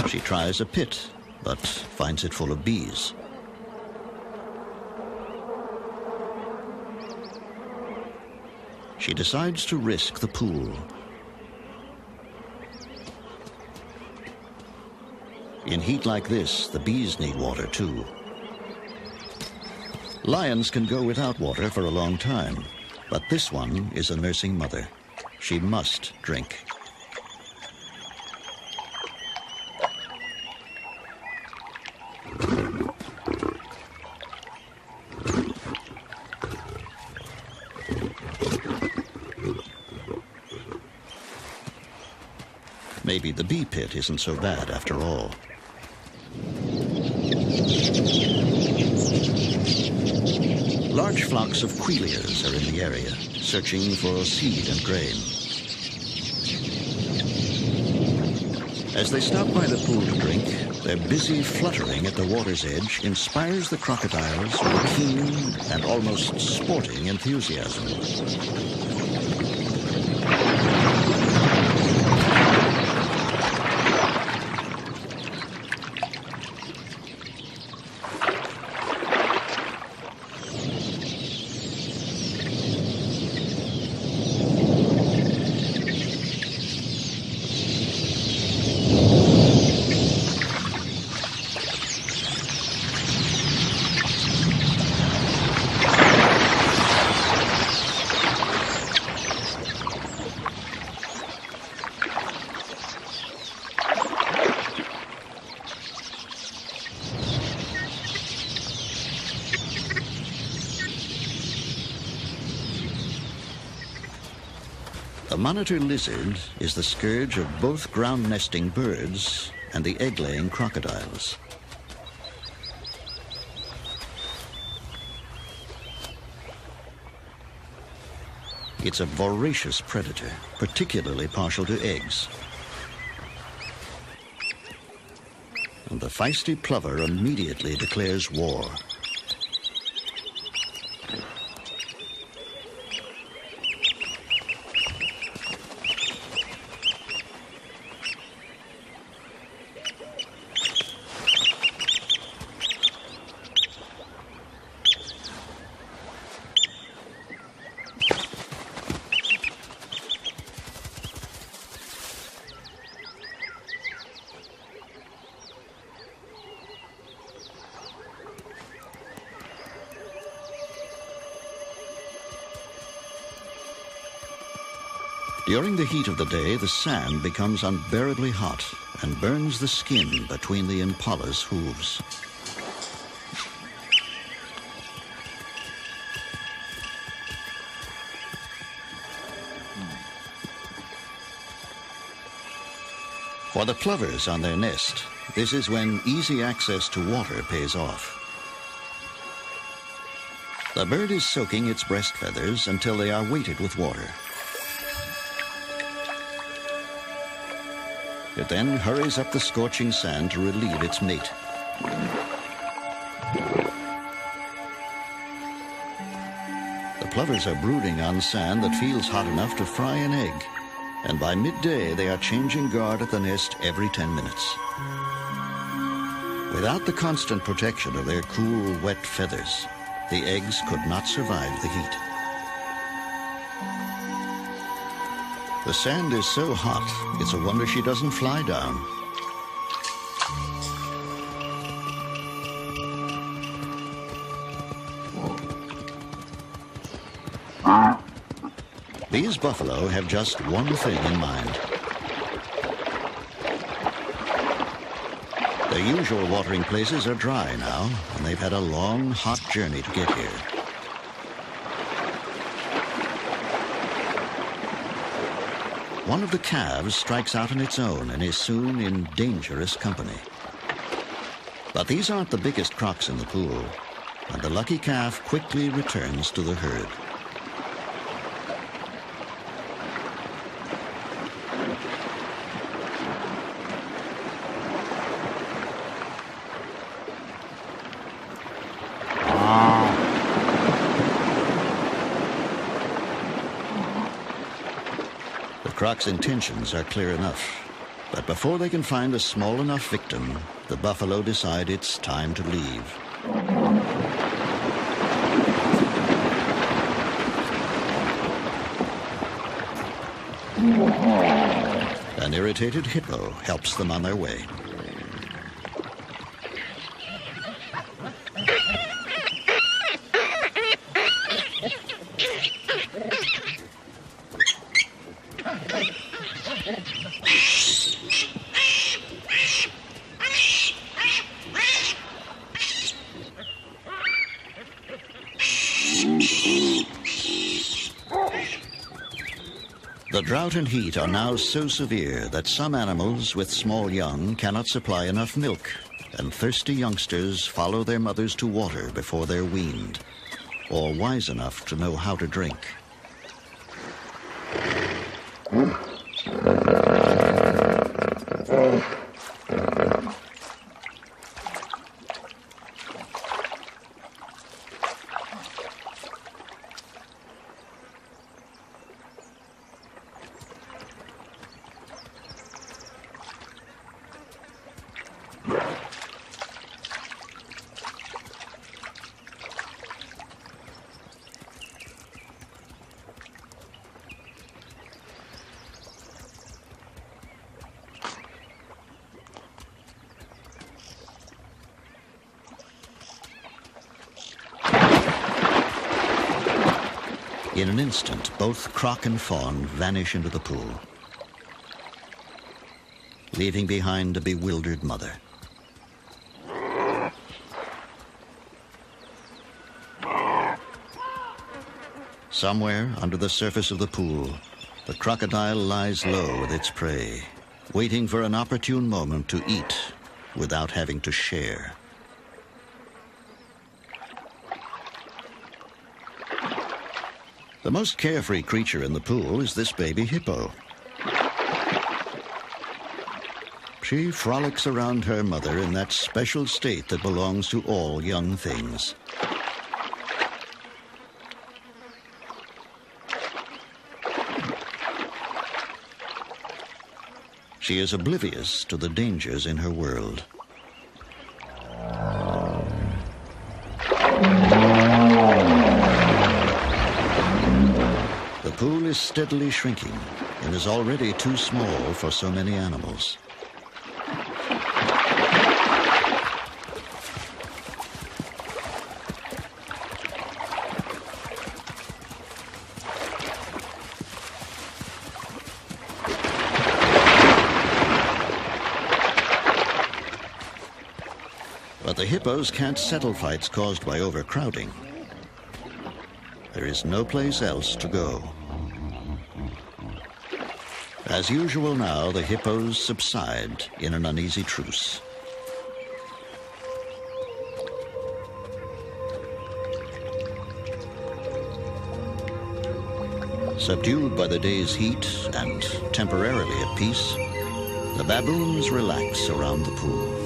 She tries a pit, but finds it full of bees. She decides to risk the pool. In heat like this, the bees need water too. Lions can go without water for a long time, but this one is a nursing mother. She must drink. Maybe the bee pit isn't so bad after all. Large flocks of quelias are in the area, searching for seed and grain. As they stop by the pool to drink, their busy fluttering at the water's edge inspires the crocodiles with a keen and almost sporting enthusiasm. The monitor lizard is the scourge of both ground-nesting birds and the egg-laying crocodiles. It's a voracious predator, particularly partial to eggs. And the feisty plover immediately declares war. During the heat of the day, the sand becomes unbearably hot and burns the skin between the impala's hooves. For the plovers on their nest, this is when easy access to water pays off. The bird is soaking its breast feathers until they are weighted with water. It then hurries up the scorching sand to relieve its mate. The plovers are brooding on sand that feels hot enough to fry an egg, and by midday they are changing guard at the nest every 10 minutes. Without the constant protection of their cool, wet feathers, the eggs could not survive the heat. The sand is so hot, it's a wonder she doesn't fly down. These buffalo have just one thing in mind. Their usual watering places are dry now, and they've had a long, hot journey to get here. One of the calves strikes out on its own and is soon in dangerous company. But these aren't the biggest crocs in the pool, and the lucky calf quickly returns to the herd. The croc's intentions are clear enough, But before they can find a small enough victim, the buffalo decide it's time to leave. An irritated hippo helps them on their way. The drought and heat are now so severe that some animals with small young cannot supply enough milk, and thirsty youngsters follow their mothers to water before they're weaned, or wise enough to know how to drink. In an instant, both croc and fawn vanish into the pool, leaving behind a bewildered mother. Somewhere under the surface of the pool, the crocodile lies low with its prey, waiting for an opportune moment to eat without having to share. The most carefree creature in the pool is this baby hippo. She frolics around her mother in that special state that belongs to all young things. She is oblivious to the dangers in her world. The pool is steadily shrinking and is already too small for so many animals. But the hippos can't settle fights caused by overcrowding. There is no place else to go. As usual now, the hippos subside in an uneasy truce. Subdued by the day's heat and temporarily at peace, the baboons relax around the pool.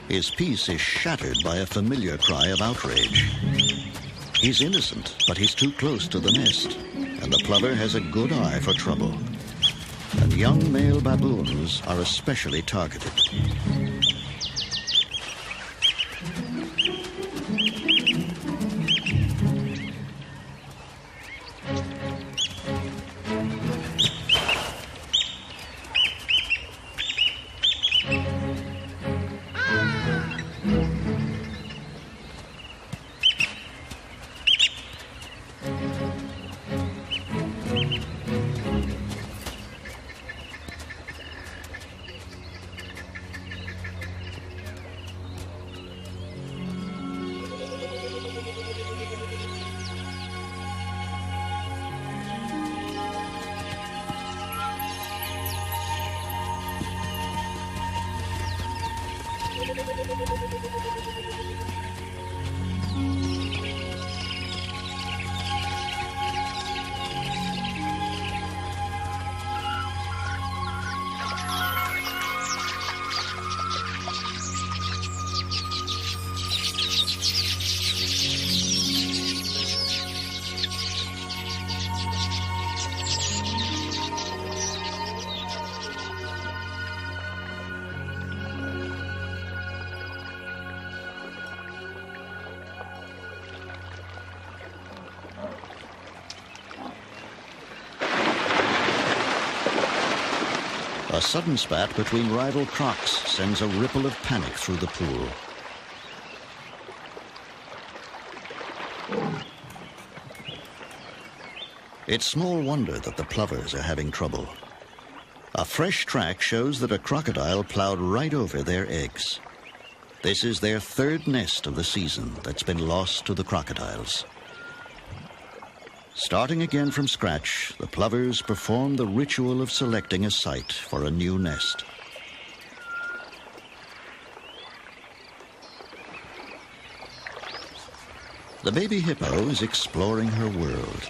His peace is shattered by a familiar cry of outrage. He's innocent, but he's too close to the nest, and the plover has a good eye for trouble. And young male baboons are especially targeted. A sudden spat between rival crocs sends a ripple of panic through the pool. It's small wonder that the plovers are having trouble. A fresh track shows that a crocodile plowed right over their eggs. This is their third nest of the season that's been lost to the crocodiles. Starting again from scratch, the plovers perform the ritual of selecting a site for a new nest. The baby hippo is exploring her world.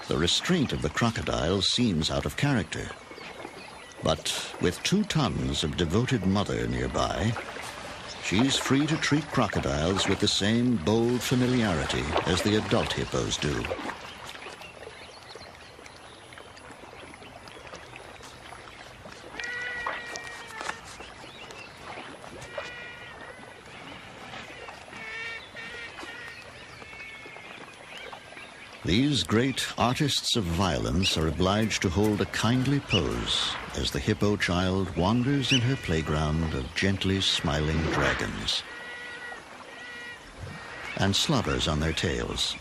The restraint of the crocodile seems out of character. But with 2 tons of devoted mother nearby, she's free to treat crocodiles with the same bold familiarity as the adult hippos do. These great artists of violence are obliged to hold a kindly pose as the hippo child wanders in her playground of gently smiling dragons and slobbers on their tails.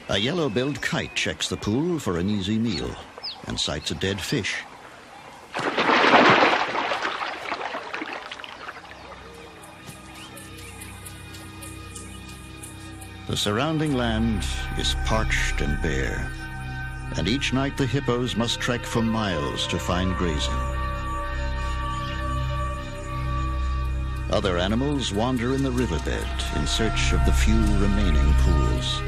A yellow-billed kite checks the pool for an easy meal and sights a dead fish. The surrounding land is parched and bare, and each night the hippos must trek for miles to find grazing. Other animals wander in the riverbed in search of the few remaining pools.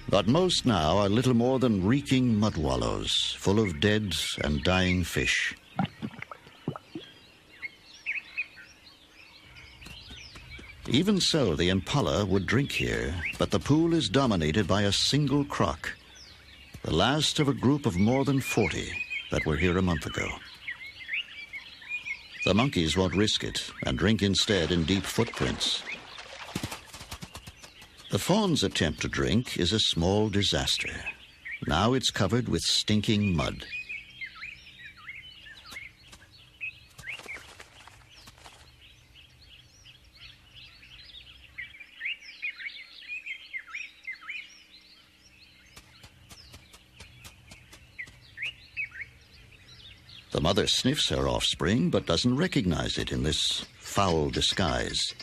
But most now are little more than reeking mud wallows, full of dead and dying fish. Even so, the impala would drink here, but the pool is dominated by a single croc, the last of a group of more than 40 that were here a month ago. The monkeys won't risk it and drink instead in deep footprints. The fawn's attempt to drink is a small disaster. Now it's covered with stinking mud. The mother sniffs her offspring but doesn't recognize it in this foul disguise.